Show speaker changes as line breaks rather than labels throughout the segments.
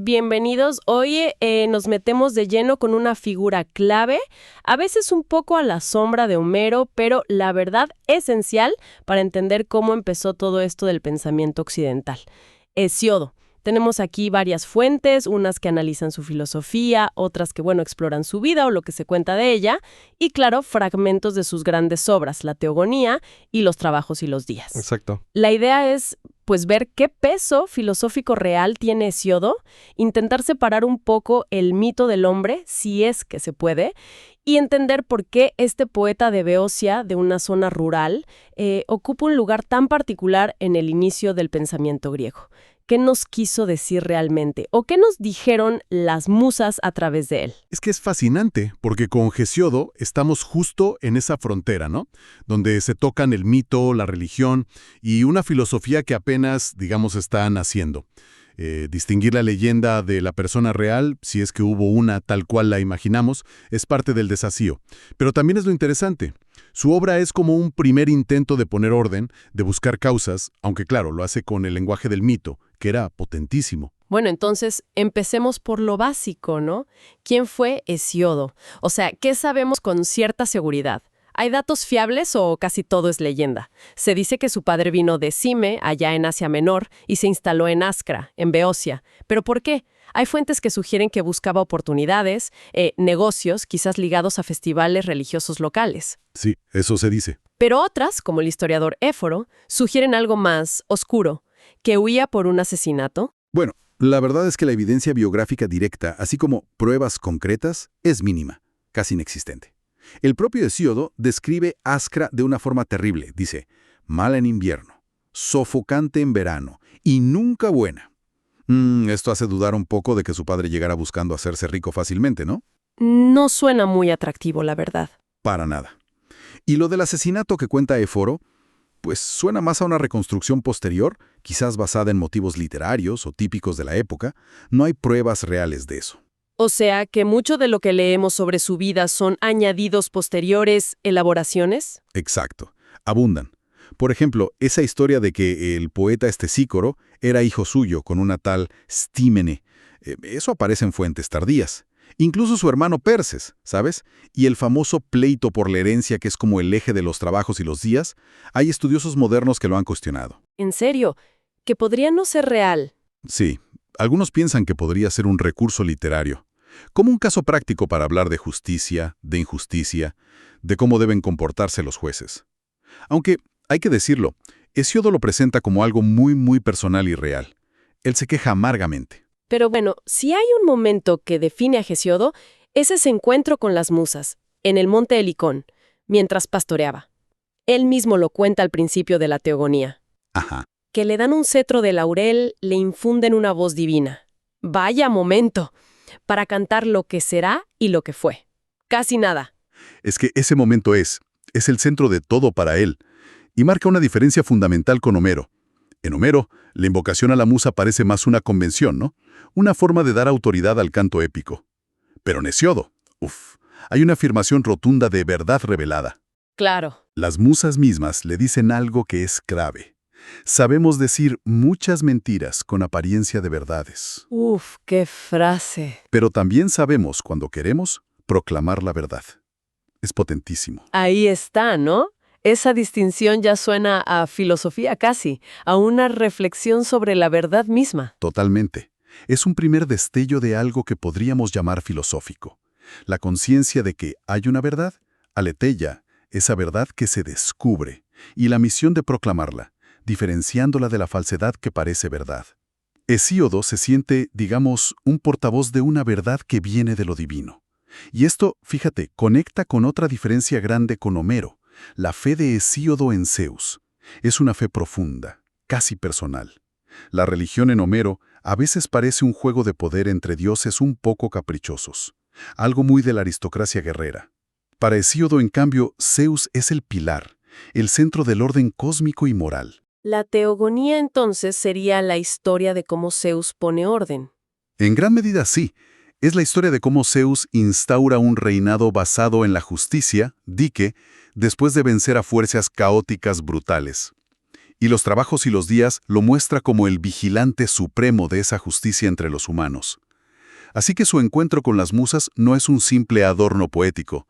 Bienvenidos. Hoy nos metemos de lleno con una figura clave, a veces un poco a la sombra de Homero, pero la verdad esencial para entender cómo empezó todo esto del pensamiento occidental. Hesíodo. Tenemos aquí varias fuentes, unas que analizan su filosofía, otras que, exploran su vida o lo que se cuenta de ella, y claro, fragmentos de sus grandes obras, la Teogonía y los Trabajos y los Días.
Exacto.
La idea es, ver qué peso filosófico real tiene Hesíodo, intentar separar un poco el mito del hombre, si es que se puede, y entender por qué este poeta de Beocia, de una zona rural, ocupa un lugar tan particular en el inicio del pensamiento griego. ¿Qué nos quiso decir realmente? ¿O qué nos dijeron las musas a través de él?
Es que es fascinante, porque con Hesíodo estamos justo en esa frontera, ¿no? Donde se tocan el mito, la religión y una filosofía que apenas, está naciendo. Distinguir la leyenda de la persona real, si es que hubo una tal cual la imaginamos, es parte del desafío. Pero también es lo interesante. Su obra es como un primer intento de poner orden, de buscar causas, aunque claro, lo hace con el lenguaje del mito, que era potentísimo.
Bueno, entonces empecemos por lo básico, ¿no? ¿Quién fue Hesíodo? O sea, ¿qué sabemos con cierta seguridad? ¿Hay datos fiables o casi todo es leyenda? Se dice que su padre vino de Cime, allá en Asia Menor, y se instaló en Ascra, en Beocia. ¿Pero por qué? Hay fuentes que sugieren que buscaba oportunidades, negocios, quizás ligados a festivales religiosos locales.
Sí, eso se dice.
Pero otras, como el historiador Éforo, sugieren algo más oscuro, que huía por un asesinato.
Bueno, la verdad es que la evidencia biográfica directa, así como pruebas concretas, es mínima, casi inexistente. El propio Hesíodo describe Ascra de una forma terrible. Dice, mala en invierno, sofocante en verano y nunca buena. Esto hace dudar un poco de que su padre llegara buscando hacerse rico fácilmente, ¿no?
No suena muy atractivo, la verdad.
Para nada. Y lo del asesinato que cuenta Éforo, pues suena más a una reconstrucción posterior, quizás basada en motivos literarios o típicos de la época. No hay pruebas reales de eso.
O sea, que mucho de lo que leemos sobre su vida son añadidos posteriores, elaboraciones.
Exacto. Abundan. Por ejemplo, esa historia de que el poeta Estesícoro era hijo suyo con una tal Stímene. Eso aparece en fuentes tardías. Incluso su hermano Perses, ¿sabes? Y el famoso pleito por la herencia, que es como el eje de los Trabajos y los Días, hay estudiosos modernos que lo han cuestionado.
¿En serio? ¿Que podría no ser real?
Sí, algunos piensan que podría ser un recurso literario, como un caso práctico para hablar de justicia, de injusticia, de cómo deben comportarse los jueces. Aunque, hay que decirlo, Hesíodo lo presenta como algo muy personal y real. Él se queja amargamente.
Pero si hay un momento que define a Hesíodo, es ese encuentro con las musas, en el monte Helicón, mientras pastoreaba. Él mismo lo cuenta al principio de la Teogonía.
Ajá.
Que le dan un cetro de laurel, le infunden una voz divina. ¡Vaya momento! Para cantar lo que será y lo que fue. Casi nada.
Es que ese momento es el centro de todo para él, y marca una diferencia fundamental con Homero. En Homero, la invocación a la musa parece más una convención, ¿no? Una forma de dar autoridad al canto épico. Pero en Hesíodo, hay una afirmación rotunda de verdad revelada.
Claro.
Las musas mismas le dicen algo que es grave. Sabemos decir muchas mentiras con apariencia de verdades.
¡Qué frase!
Pero también sabemos, cuando queremos, proclamar la verdad. Es potentísimo.
Ahí está, ¿no? Esa distinción ya suena a filosofía casi, a una reflexión sobre la verdad misma.
Totalmente. Es un primer destello de algo que podríamos llamar filosófico. La conciencia de que hay una verdad, aletheia, esa verdad que se descubre, y la misión de proclamarla, diferenciándola de la falsedad que parece verdad. Hesíodo se siente, un portavoz de una verdad que viene de lo divino. Y esto, fíjate, conecta con otra diferencia grande con Homero, la fe de Hesíodo en Zeus. Es una fe profunda, casi personal. La religión en Homero a veces parece un juego de poder entre dioses un poco caprichosos, algo muy de la aristocracia guerrera. Para Hesíodo, en cambio, Zeus es el pilar, el centro del orden cósmico y moral.
La Teogonía entonces sería la historia de cómo Zeus pone orden.
En gran medida sí. Es la historia de cómo Zeus instaura un reinado basado en la justicia, dique, después de vencer a fuerzas caóticas brutales. Y los trabajos y los días lo muestra como el vigilante supremo de esa justicia entre los humanos. Así que su encuentro con las musas no es un simple adorno poético.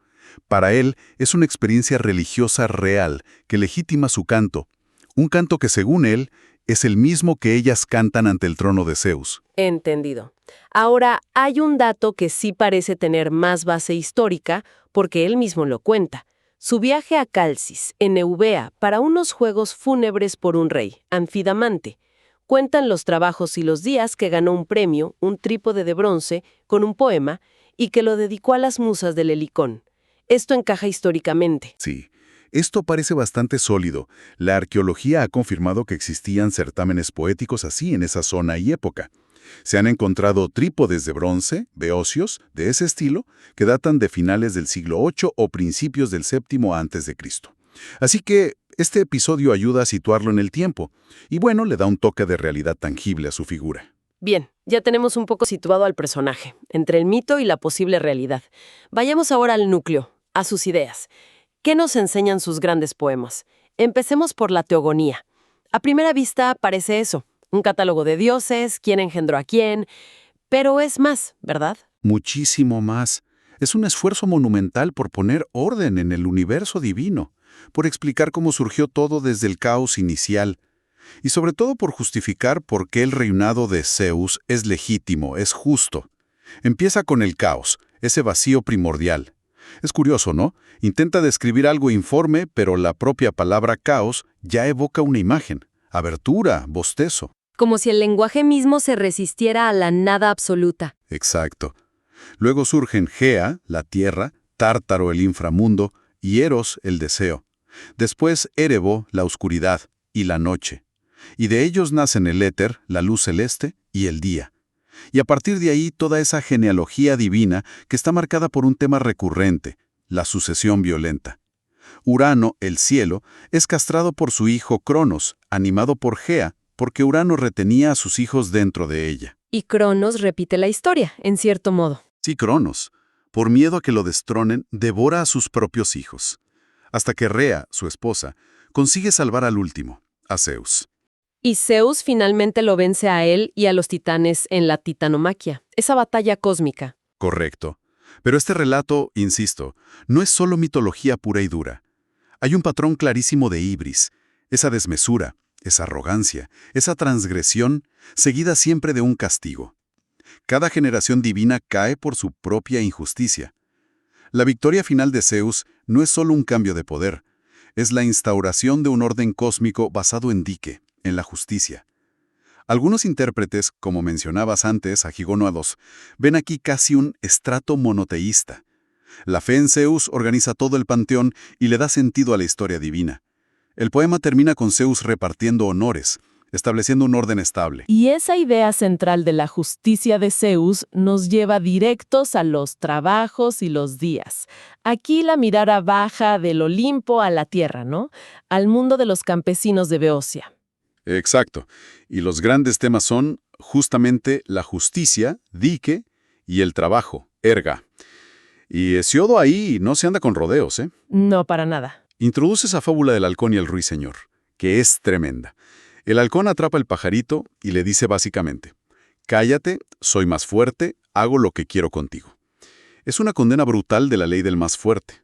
Para él es una experiencia religiosa real que legitima su canto, un canto que según él es el mismo que ellas cantan ante el trono de Zeus.
Entendido. Ahora, hay un dato que sí parece tener más base histórica, porque él mismo lo cuenta. Su viaje a Calcis, en Eubea, para unos juegos fúnebres por un rey, Anfidamante. Cuentan los trabajos y los días que ganó un premio, un trípode de bronce, con un poema, y que lo dedicó a las musas del Helicón. Esto encaja históricamente.
Sí, esto parece bastante sólido. La arqueología ha confirmado que existían certámenes poéticos así en esa zona y época. Se han encontrado trípodes de bronce, beocios, de ese estilo, que datan de finales del siglo VIII o principios del VII a.C. Así que este episodio ayuda a situarlo en el tiempo, y bueno, le da un toque de realidad tangible a su figura.
Bien, ya tenemos un poco situado al personaje, entre el mito y la posible realidad. Vayamos ahora al núcleo, a sus ideas. ¿Qué nos enseñan sus grandes poemas? Empecemos por la teogonía. A primera vista parece eso, un catálogo de dioses, quién engendró a quién, pero es más, ¿verdad?
Muchísimo más. Es un esfuerzo monumental por poner orden en el universo divino, por explicar cómo surgió todo desde el caos inicial, y sobre todo por justificar por qué el reinado de Zeus es legítimo, es justo. Empieza con el caos, ese vacío primordial. Es curioso, ¿no? Intenta describir algo informe, pero la propia palabra caos ya evoca una imagen, abertura, bostezo.
Como si el lenguaje mismo se resistiera a la nada absoluta.
Exacto. Luego surgen Gea, la tierra, Tártaro, el inframundo, y Eros, el deseo. Después Erebo, la oscuridad, y la noche. Y de ellos nacen el éter, la luz celeste, y el día. Y a partir de ahí toda esa genealogía divina que está marcada por un tema recurrente, la sucesión violenta. Urano, el cielo, es castrado por su hijo Cronos, animado por Gea, porque Urano retenía a sus hijos dentro de ella.
Y Cronos repite la historia, en cierto modo.
Sí, Cronos, por miedo a que lo destronen, devora a sus propios hijos. Hasta que Rea, su esposa, consigue salvar al último, a Zeus.
Y Zeus finalmente lo vence a él y a los titanes en la titanomaquia, esa batalla cósmica.
Correcto. Pero este relato, insisto, no es solo mitología pura y dura. Hay un patrón clarísimo de ibris, esa desmesura, esa arrogancia, esa transgresión, seguida siempre de un castigo. Cada generación divina cae por su propia injusticia. La victoria final de Zeus no es solo un cambio de poder, es la instauración de un orden cósmico basado en Dike, en la justicia. Algunos intérpretes, como mencionabas antes, Agigonoados, ven aquí casi un estrato monoteísta. La fe en Zeus organiza todo el panteón y le da sentido a la historia divina. El poema termina con Zeus repartiendo honores, estableciendo un orden estable.
Y esa idea central de la justicia de Zeus nos lleva directos a los trabajos y los días. Aquí la mirada baja del Olimpo a la tierra, ¿no? Al mundo de los campesinos de Beocia.
Exacto. Y los grandes temas son justamente la justicia, Dike, y el trabajo, Erga. Y Hesiodo ahí no se anda con rodeos, ¿eh?
No, para nada.
Introduce esa fábula del halcón y el ruiseñor, que es tremenda. El halcón atrapa el pajarito y le dice básicamente, «Cállate, soy más fuerte, hago lo que quiero contigo». Es una condena brutal de la ley del más fuerte.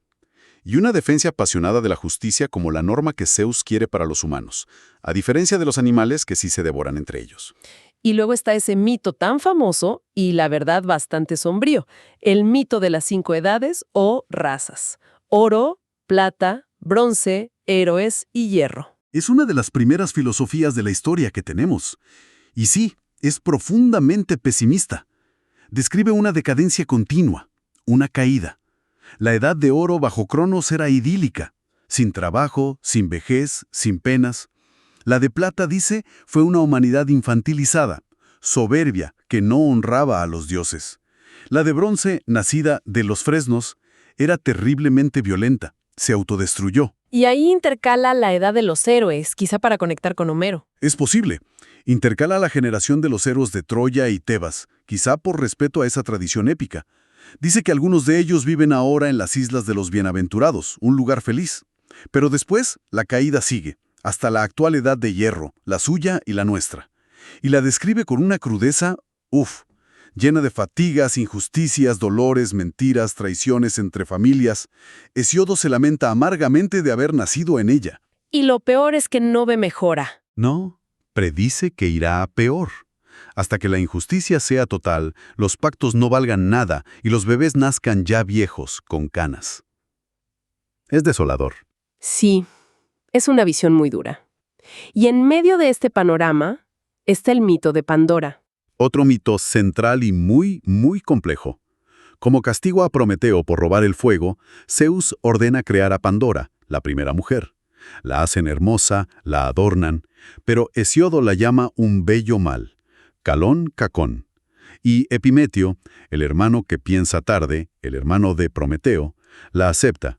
Y una defensa apasionada de la justicia como la norma que Zeus quiere para los humanos, a diferencia de los animales que sí se devoran entre ellos.
Y luego está ese mito tan famoso y la verdad bastante sombrío, el mito de las 5 edades o razas. Oro, plata, bronce, héroes y hierro.
Es una de las primeras filosofías de la historia que tenemos. Y sí, es profundamente pesimista. Describe una decadencia continua, una caída. La edad de oro bajo Cronos era idílica, sin trabajo, sin vejez, sin penas. La de plata, dice, fue una humanidad infantilizada, soberbia, que no honraba a los dioses. La de bronce, nacida de los fresnos, era terriblemente violenta, se autodestruyó.
Y ahí intercala la edad de los héroes, quizá para conectar con Homero.
Es posible. Intercala la generación de los héroes de Troya y Tebas, quizá por respeto a esa tradición épica. Dice que algunos de ellos viven ahora en las Islas de los Bienaventurados, un lugar feliz. Pero después, la caída sigue,
hasta la actual edad de hierro, la suya y la nuestra. Y la describe con una crudeza, llena de fatigas, injusticias, dolores, mentiras, traiciones entre familias. Hesíodo se lamenta amargamente de haber nacido en ella.
Y lo peor es que no ve mejora.
No, predice que irá a peor. Hasta que la injusticia sea total, los pactos no valgan nada y los bebés nazcan ya viejos, con canas. Es desolador.
Sí, es una visión muy dura. Y en medio de este panorama está el mito de Pandora.
Otro mito central y muy, muy complejo. Como castigo a Prometeo por robar el fuego, Zeus ordena crear a Pandora, la primera mujer. La hacen hermosa, la adornan, pero Hesíodo la llama un bello mal, Calón Cacón. Y Epimeteo, el hermano que piensa tarde, el hermano de Prometeo, la acepta.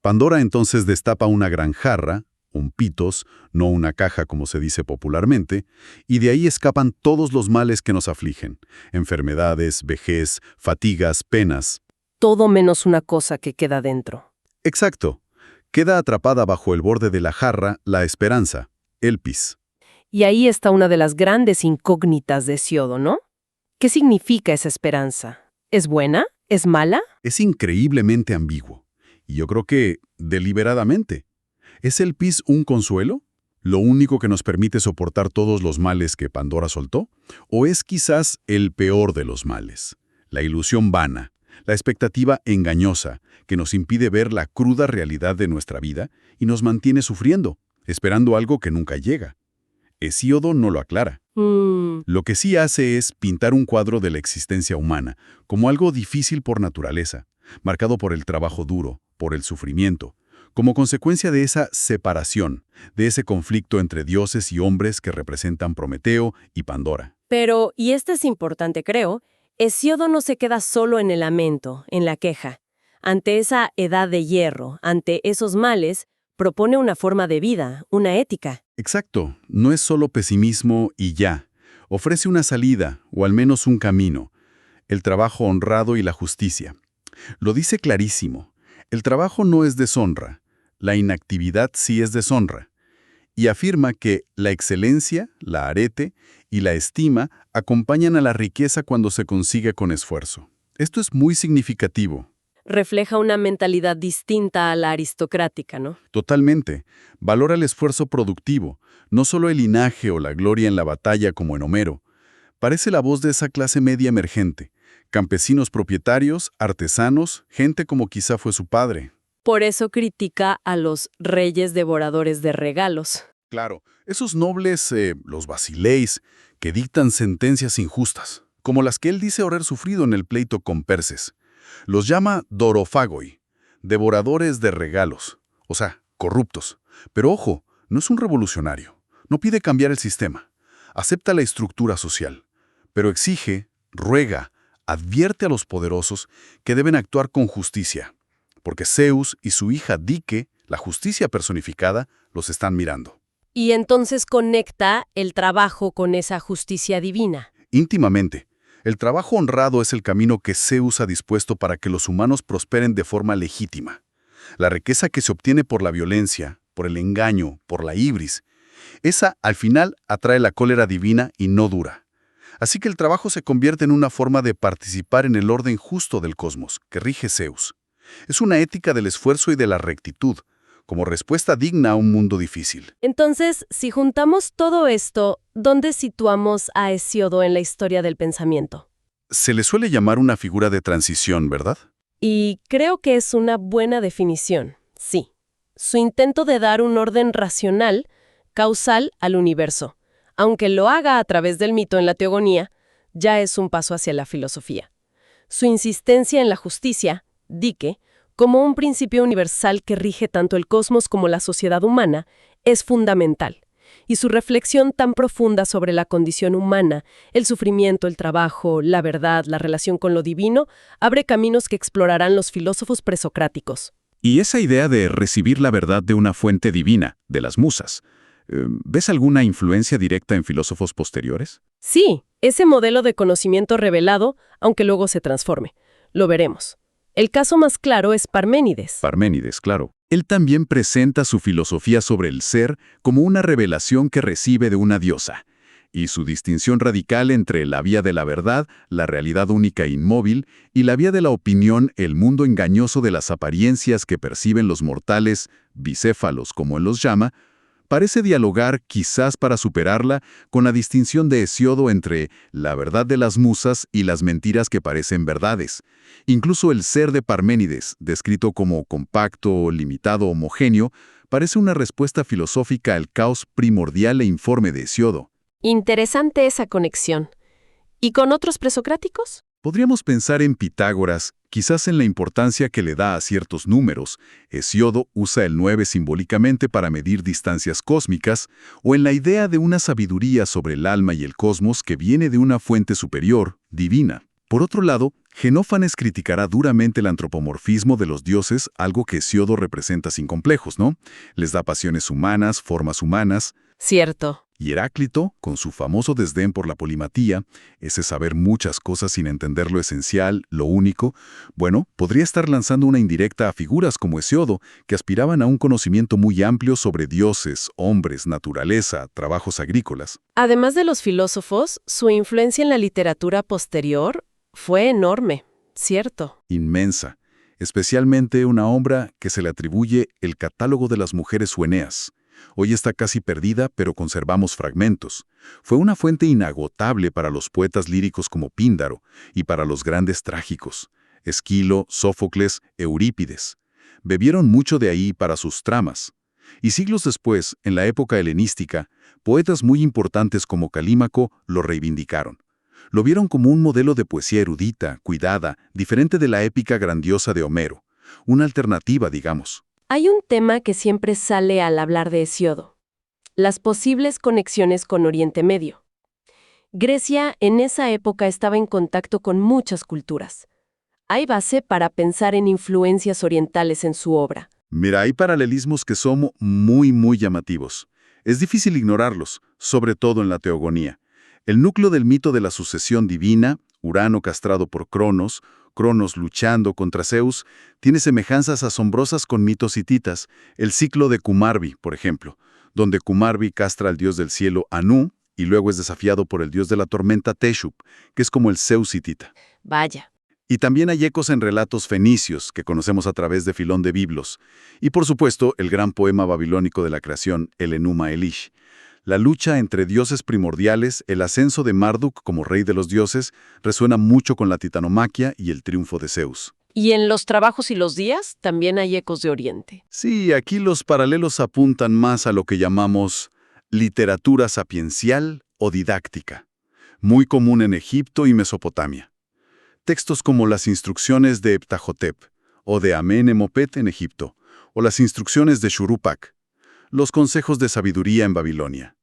Pandora entonces destapa una gran jarra, un pitos, no una caja como se dice popularmente, y de ahí escapan todos los males que nos afligen, enfermedades, vejez, fatigas, penas.
Todo menos una cosa que queda dentro.
Exacto. Queda atrapada bajo el borde de la jarra la esperanza, Elpis.
Y ahí está una de las grandes incógnitas de Hesíodo, ¿no? ¿Qué significa esa esperanza? ¿Es buena? ¿Es mala?
Es increíblemente ambiguo, y yo creo que deliberadamente. ¿Es Elpis un consuelo? ¿Lo único que nos permite soportar todos los males que Pandora soltó? ¿O es quizás el peor de los males? La ilusión vana, la expectativa engañosa, que nos impide ver la cruda realidad de nuestra vida y nos mantiene sufriendo, esperando algo que nunca llega. Hesíodo no lo aclara. Lo que sí hace es pintar un cuadro de la existencia humana como algo difícil por naturaleza, marcado por el trabajo duro, por el sufrimiento, como consecuencia de esa separación, de ese conflicto entre dioses y hombres que representan Prometeo y Pandora.
Pero, y esto es importante creo, Hesíodo no se queda solo en el lamento, en la queja. Ante esa edad de hierro, ante esos males, propone una forma de vida, una ética.
Exacto, no es solo pesimismo y ya. Ofrece una salida, o al menos un camino. El trabajo honrado y la justicia. Lo dice clarísimo. El trabajo no es deshonra. La inactividad sí es deshonra. Y afirma que la excelencia, la arete y la estima acompañan a la riqueza cuando se consigue con esfuerzo. Esto es muy significativo.
Refleja una mentalidad distinta a la aristocrática, ¿no?
Totalmente. Valora el esfuerzo productivo, no solo el linaje o la gloria en la batalla como en Homero. Parece la voz de esa clase media emergente. Campesinos propietarios, artesanos, gente como quizá fue su padre.
Por eso critica a los reyes devoradores de regalos.
Claro, esos nobles, los basileis, que dictan sentencias injustas, como las que él dice haber sufrido en el pleito con Perses. Los llama dorofagoi, devoradores de regalos, o sea, corruptos. Pero ojo, no es un revolucionario, no pide cambiar el sistema, acepta la estructura social, pero exige, ruega, advierte a los poderosos que deben actuar con justicia, porque Zeus y su hija Dike, la justicia personificada, los están mirando.
Y entonces conecta el trabajo con esa justicia divina.
Íntimamente. El trabajo honrado es el camino que Zeus ha dispuesto para que los humanos prosperen de forma legítima. La riqueza que se obtiene por la violencia, por el engaño, por la ibris, esa al final atrae la cólera divina y no dura. Así que el trabajo se convierte en una forma de participar en el orden justo del cosmos, que rige Zeus. Es una ética del esfuerzo y de la rectitud, como respuesta digna a un mundo difícil.
Entonces, si juntamos todo esto, ¿dónde situamos a Hesíodo en la historia del pensamiento?
Se le suele llamar una figura de transición, ¿verdad?
Y creo que es una buena definición, sí. Su intento de dar un orden racional, causal al universo, aunque lo haga a través del mito en la teogonía, ya es un paso hacia la filosofía. Su insistencia en la justicia, Dike, como un principio universal que rige tanto el cosmos como la sociedad humana, es fundamental. Y su reflexión tan profunda sobre la condición humana, el sufrimiento, el trabajo, la verdad, la relación con lo divino, abre caminos que explorarán los filósofos presocráticos.
Y esa idea de recibir la verdad de una fuente divina, de las musas, ¿ves alguna influencia directa en filósofos posteriores?
Sí, ese modelo de conocimiento revelado, aunque luego se transforme. Lo veremos. El caso más claro es Parménides.
Parménides, claro. Él también presenta su filosofía sobre el ser como una revelación que recibe de una diosa, y su distinción radical entre la vía de la verdad, la realidad única e inmóvil, y la vía de la opinión, el mundo engañoso de las apariencias que perciben los mortales, bicéfalos como él los llama, parece dialogar, quizás para superarla, con la distinción de Hesíodo entre la verdad de las musas y las mentiras que parecen verdades. Incluso el ser de Parménides, descrito como compacto, limitado, homogéneo, parece una respuesta filosófica al caos primordial e informe de Hesíodo.
Interesante esa conexión. ¿Y con otros presocráticos?
Podríamos pensar en Pitágoras, quizás en la importancia que le da a ciertos números. Hesíodo usa el 9 simbólicamente para medir distancias cósmicas, o en la idea de una sabiduría sobre el alma y el cosmos que viene de una fuente superior, divina. Por otro lado, Genófanes criticará duramente el antropomorfismo de los dioses, algo que Hesíodo representa sin complejos, ¿no? Les da pasiones humanas, formas humanas.
Cierto.
Y Heráclito, con su famoso desdén por la polimatía, ese saber muchas cosas sin entender lo esencial, lo único, bueno, podría estar lanzando una indirecta a figuras como Hesíodo, que aspiraban a un conocimiento muy amplio sobre dioses, hombres, naturaleza, trabajos agrícolas.
Además de los filósofos, su influencia en la literatura posterior fue enorme, ¿cierto?
Inmensa, especialmente una obra que se le atribuye el Catálogo de las Mujeres Eneas. Hoy está casi perdida, pero conservamos fragmentos. Fue una fuente inagotable para los poetas líricos como Píndaro y para los grandes trágicos, Esquilo, Sófocles, Eurípides. Bebieron mucho de ahí para sus tramas. Y siglos después, en la época helenística, poetas muy importantes como Calímaco lo reivindicaron. Lo vieron como un modelo de poesía erudita, cuidada, diferente de la épica grandiosa de Homero. Una alternativa, digamos.
Hay un tema que siempre sale al hablar de Hesíodo: las posibles conexiones con Oriente Medio. Grecia en esa época estaba en contacto con muchas culturas. Hay base para pensar en influencias orientales en su obra.
Mira, hay paralelismos que son muy llamativos. Es difícil ignorarlos, sobre todo en la teogonía. El núcleo del mito de la sucesión divina, Urano castrado por Cronos, Cronos luchando contra Zeus, tiene semejanzas asombrosas con mitos hititas, el ciclo de Kumarbi, por ejemplo, donde Kumarbi castra al dios del cielo Anu y luego es desafiado por el dios de la tormenta Teshup, que es como el Zeus hitita.
Vaya.
Y también hay ecos en relatos fenicios que conocemos a través de Filón de Biblos, y por supuesto el gran poema babilónico de la creación, el Enuma Elish. La lucha entre dioses primordiales, el ascenso de Marduk como rey de los dioses, resuena mucho con la titanomaquia y el triunfo de Zeus.
Y en los trabajos y los días también hay ecos de Oriente.
Sí, aquí los paralelos apuntan más a lo que llamamos literatura sapiencial o didáctica, muy común en Egipto y Mesopotamia. Textos como las instrucciones de Ptahotep o de Amenemopet en Egipto, o las instrucciones de Shurupak, los consejos de sabiduría en Babilonia.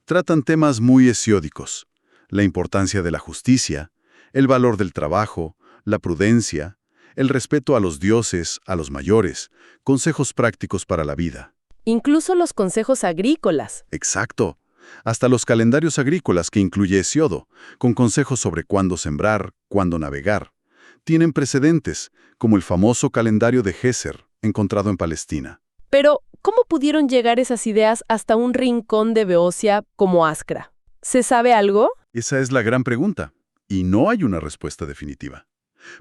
Tratan temas muy hesiódicos: la importancia de la justicia, el valor del trabajo, la prudencia, el respeto a los dioses, a los mayores, consejos prácticos para la vida.
Incluso los consejos agrícolas.
Exacto. Hasta los calendarios agrícolas que incluye Hesíodo, con consejos sobre cuándo sembrar, cuándo navegar. Tienen precedentes, como el famoso calendario de Geser, encontrado en Palestina.
Pero, ¿cómo pudieron llegar esas ideas hasta un rincón de Beocia como Ascra? ¿Se sabe algo?
Esa es la gran pregunta, y no hay una respuesta definitiva.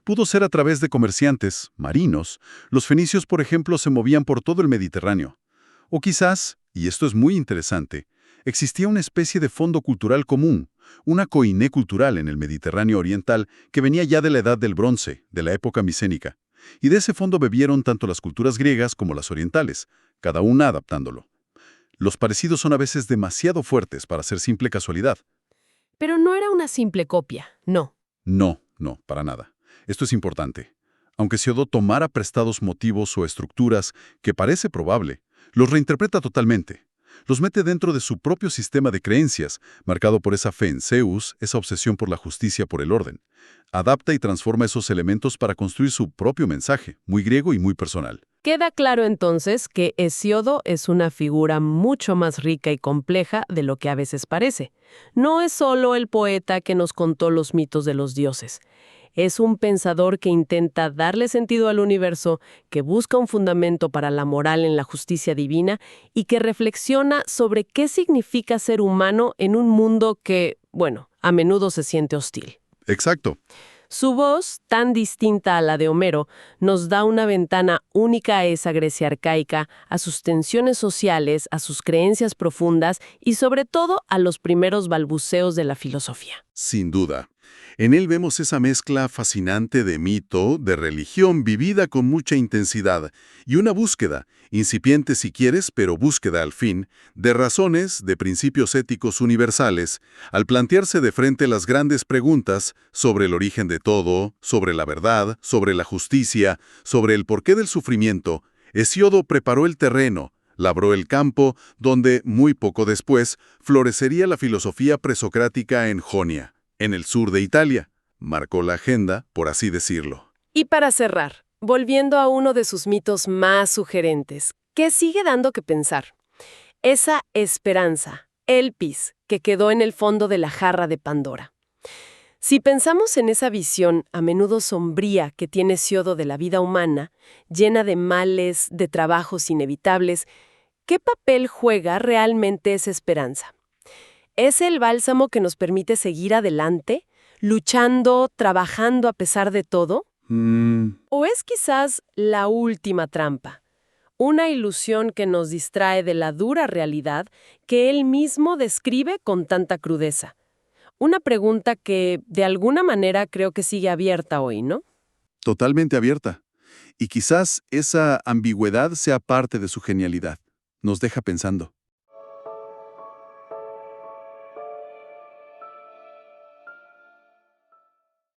Pudo ser a través de comerciantes, marinos. Los fenicios, por ejemplo, se movían por todo el Mediterráneo. O quizás, y esto es muy interesante, existía una especie de fondo cultural común, una koiné cultural en el Mediterráneo oriental que venía ya de la Edad del Bronce, de la época micénica. Y de ese fondo bebieron tanto las culturas griegas como las orientales, cada una adaptándolo. Los parecidos son a veces demasiado fuertes para ser simple casualidad.
Pero no era una simple copia, no.
No, para nada. Esto es importante. Aunque Hesíodo tomara prestados motivos o estructuras que parece probable, los reinterpreta totalmente. Los mete dentro de su propio sistema de creencias, marcado por esa fe en Zeus, esa obsesión por la justicia, por el orden. Adapta y transforma esos elementos para construir su propio mensaje, muy griego y muy personal.
Queda claro entonces que Hesíodo es una figura mucho más rica y compleja de lo que a veces parece. No es solo el poeta que nos contó los mitos de los dioses. Es un pensador que intenta darle sentido al universo, que busca un fundamento para la moral en la justicia divina y que reflexiona sobre qué significa ser humano en un mundo que, bueno, a menudo se siente hostil.
Exacto.
Su voz, tan distinta a la de Homero, nos da una ventana única a esa Grecia arcaica, a sus tensiones sociales, a sus creencias profundas y sobre todo a los primeros balbuceos de la filosofía.
Sin duda. En él vemos esa mezcla fascinante de mito, de religión vivida con mucha intensidad y una búsqueda, incipiente si quieres, pero búsqueda al fin, de razones, de principios éticos universales, al plantearse de frente las grandes preguntas sobre el origen de todo, sobre la verdad, sobre la justicia, sobre el porqué del sufrimiento. Hesíodo preparó el terreno, labró el campo, donde, muy poco después, florecería la filosofía presocrática en Jonia, en el sur de Italia. Marcó la agenda, por así decirlo.
Y para cerrar, volviendo a uno de sus mitos más sugerentes, que sigue dando que pensar. Esa esperanza, elpis, que quedó en el fondo de la jarra de Pandora. Si pensamos en esa visión, a menudo sombría, que tiene Hesíodo de la vida humana, llena de males, de trabajos inevitables, ¿qué papel juega realmente esa esperanza? ¿Es el bálsamo que nos permite seguir adelante, luchando, trabajando a pesar de todo? ¿O es quizás la última trampa? Una ilusión que nos distrae de la dura realidad que él mismo describe con tanta crudeza. Una pregunta que, de alguna manera, creo que sigue abierta hoy, ¿no?
Totalmente abierta. Y quizás esa ambigüedad sea parte de su genialidad. Nos deja pensando.